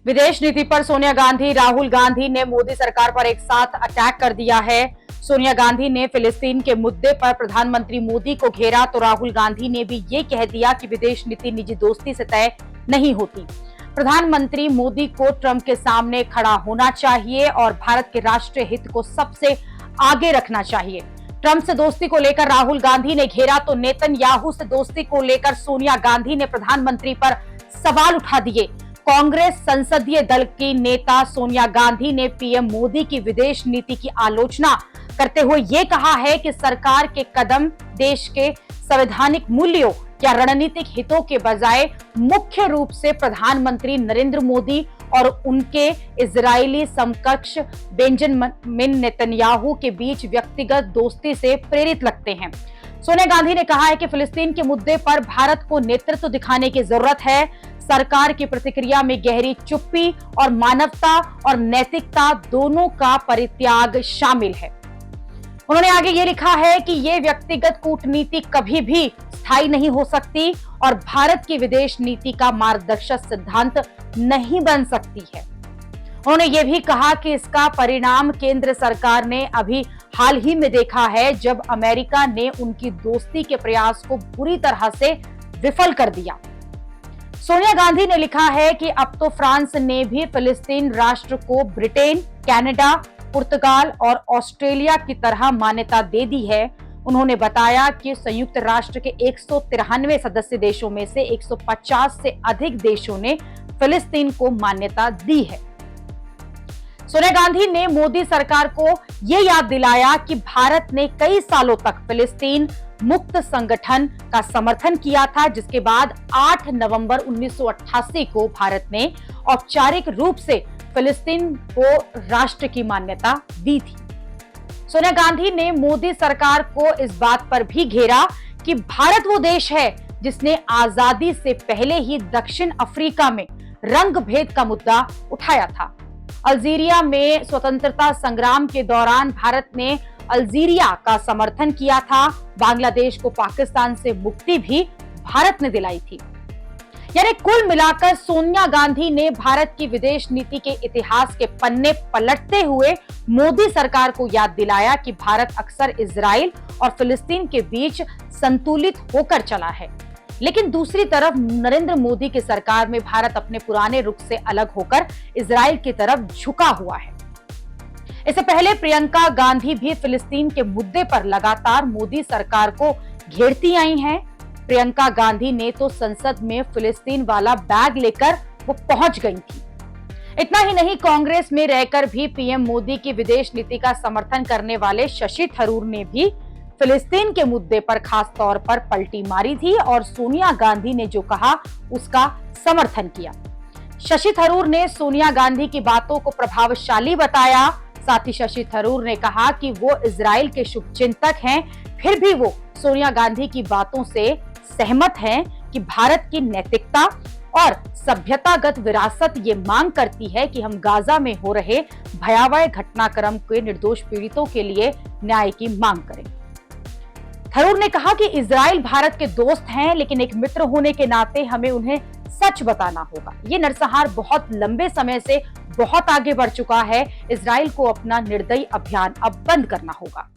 विदेश नीति पर सोनिया गांधी, राहुल गांधी ने मोदी सरकार पर एक साथ अटैक कर दिया है। सोनिया गांधी ने फिलिस्तीन के मुद्दे पर प्रधानमंत्री मोदी को घेरा तो राहुल गांधी ने भी ये कह दिया कि विदेश नीति निजी दोस्ती से तय नहीं होती। प्रधानमंत्री मोदी को ट्रंप के सामने खड़ा होना चाहिए और भारत के राष्ट्रीय हित को सबसे आगे रखना चाहिए। ट्रंप से दोस्ती को लेकर राहुल गांधी ने घेरा तो नेतन्याहू से दोस्ती को लेकर सोनिया गांधी ने प्रधानमंत्री पर सवाल उठा दिए। कांग्रेस संसदीय दल की नेता सोनिया गांधी ने पीएम मोदी की विदेश नीति की आलोचना करते हुए ये कहा है कि सरकार के कदम देश के संवैधानिक मूल्यों या रणनीतिक हितों के बजाय मुख्य रूप से प्रधानमंत्री नरेंद्र मोदी और उनके इजरायली समकक्ष बेंजामिन नेतन्याहू के बीच व्यक्तिगत दोस्ती से प्रेरित लगते हैं। सोनिया गांधी ने कहा है कि फिलिस्तीन के मुद्दे पर भारत को नेतृत्व दिखाने की जरूरत है। सरकार की प्रतिक्रिया में गहरी चुप्पी और मानवता और नैतिकता दोनों का परित्याग शामिल है। उन्होंने आगे ये लिखा है कि ये व्यक्तिगत कूटनीति कभी भी स्थायी नहीं हो सकती और भारत की विदेश नीति का मार्गदर्शक सिद्धांत नहीं बन सकती है। उन्होंने ये भी कहा कि इसका परिणाम केंद्र सरकार ने अभी हाल ही में देखा है, जब अमेरिका ने उनकी दोस्ती के प्रयास को बुरी तरह से विफल कर दिया। सोनिया गांधी ने लिखा है कि अब तो फ्रांस ने भी फिलिस्तीन राष्ट्र को ब्रिटेन, कनाडा, पुर्तगाल और ऑस्ट्रेलिया की तरह मान्यता दे दी है। उन्होंने बताया कि संयुक्त राष्ट्र के 193 सदस्य देशों में से 150 से अधिक देशों ने फिलिस्तीन को मान्यता दी है। सोनिया गांधी ने मोदी सरकार को यह याद दिलाया कि भारत ने कई सालों तक फिलिस्तीन मुक्त संगठन का समर्थन किया था, जिसके बाद 8 नवंबर 1988 को भारत ने औपचारिक रूप से फिलिस्तीन को राष्ट्र की मान्यता दी थी। सोनिया गांधी ने मोदी सरकार को इस बात पर भी घेरा कि भारत वो देश है जिसने आजादी से पहले ही दक्षिण अफ्रीका में रंग भेद का मुद्दा उठाया था। अल्जीरिया में स्वतंत्रता संग्राम के दौरान भारत ने अल्जीरिया का समर्थन किया था। बांग्लादेश को पाकिस्तान से मुक्ति भी भारत ने दिलाई थी। यानी कुल मिलाकर सोनिया गांधी ने भारत की विदेश नीति के इतिहास के पन्ने पलटते हुए मोदी सरकार को याद दिलाया कि भारत अक्सर इजराइल और फिलिस्तीन के बीच संतुलित होकर चला है, लेकिन दूसरी तरफ नरेंद्र मोदी की सरकार में भारत अपने पुराने रुख से अलग होकर इजराइल की तरफ झुका हुआ है। इससे पहले प्रियंका गांधी भी फिलिस्तीन के मुद्दे पर लगातार मोदी सरकार को घेरती आई हैं। प्रियंका गांधी ने तो संसद में फिलिस्तीन वाला बैग लेकर वो पहुंच गई थी। इतना ही नहीं, कांग्रेस में रहकर भी पीएम मोदी की विदेश नीति का समर्थन करने वाले शशि थरूर ने भी फिलिस्तीन के मुद्दे पर खास तौर पर पलटी मारी थी और सोनिया गांधी ने जो कहा उसका समर्थन किया। शशि थरूर ने सोनिया गांधी की बातों को प्रभावशाली बताया। साथ ही शशि थरूर ने कहा कि वो इजराइल के शुभचिंतक हैं, फिर भी वो सोनिया गांधी की बातों से सहमत हैं कि भारत की नैतिकता और सभ्यतागत विरासत ये मांग करती है कि हम गाजा में हो रहे भयावह घटनाक्रम के निर्दोष पीड़ितों के लिए न्याय की मांग करें। थरूर ने कहा कि इजराइल भारत के दोस्त हैं, लेकिन एक मित्र होने के नाते हमें उन्हें सच बताना होगा। ये नरसंहार बहुत लंबे समय से बहुत आगे बढ़ चुका है। इजराइल को अपना निर्दयी अभियान अब बंद करना होगा।